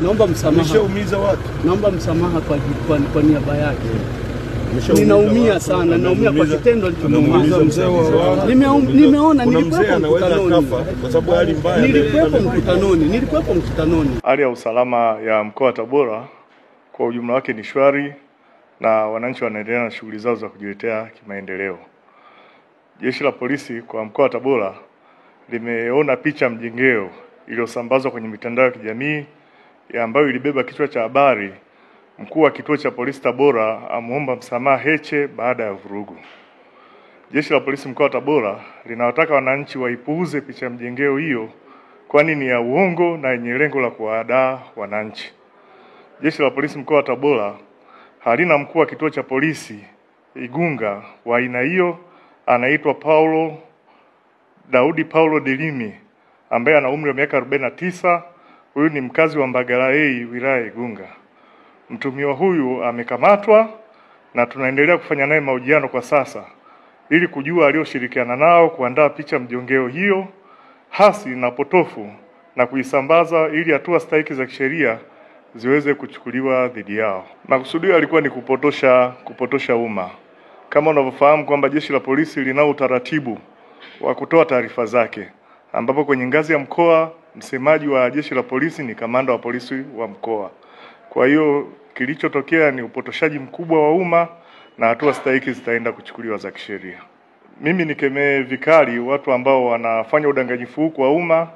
Naomba msamaha. Umeshaumiza watu. Naomba msamaha kwa niaba yake. Ninaumia sana, naumia kwa kitendo alichomuumiza mzee wa. Nimeona nilikuwepo mkutanoni. Kwa sababu hali mbaya. Nilikuwepo mkutanoni. Hali ya usalama ya mkoa wa Tabora kwa ujumla wake ni shwari na wananchi wanaendelea na shughuli zao za kujiletea kimaendeleo. Jeshi la polisi kwa mkoa wa Tabora limeona picha mjengeo iliyosambazwa kwenye mitandao ya kijamii ambayo ilibeba kichwa cha habari: mkuu wa kituo cha polisi Tabora amuomba msamaha Heche baada ya vurugu. Jeshi la polisi mkoa wa Tabora linawataka wananchi waipuuze picha mjengeo hiyo, kwani ni ya uongo na yenye lengo la kuwahadaa wananchi. Jeshi la polisi mkoa wa Tabora halina mkuu wa kituo cha polisi Igunga wa aina hiyo, anaitwa Daudi Paulo Delimi ambaye ana umri wa miaka 49. Huyu ni mkazi wa Mbagala A wilaya Igunga. Mtumiwa huyu amekamatwa na tunaendelea kufanya naye mahojiano kwa sasa ili kujua alioshirikiana nao kuandaa picha mjongeo hiyo hasi na potofu na kuisambaza ili hatua stahiki za kisheria ziweze kuchukuliwa dhidi yao. Makusudio yalikuwa ni kupotosha umma. Kama unavyofahamu kwamba jeshi la polisi linao utaratibu wa kutoa taarifa zake, ambapo kwenye ngazi ya mkoa msemaji wa jeshi la polisi ni kamanda wa polisi wa mkoa. Kwa hiyo kilichotokea ni upotoshaji mkubwa wa umma na hatua stahiki zitaenda kuchukuliwa za kisheria. Mimi nikemee vikali watu ambao wanafanya udanganyifu huu kwa umma,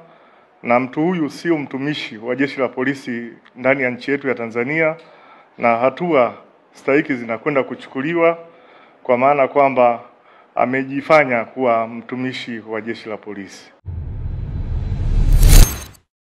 na mtu huyu sio mtumishi wa jeshi la polisi ndani ya nchi yetu ya Tanzania, na hatua stahiki zinakwenda kuchukuliwa kwa maana kwamba amejifanya kuwa mtumishi wa jeshi la polisi.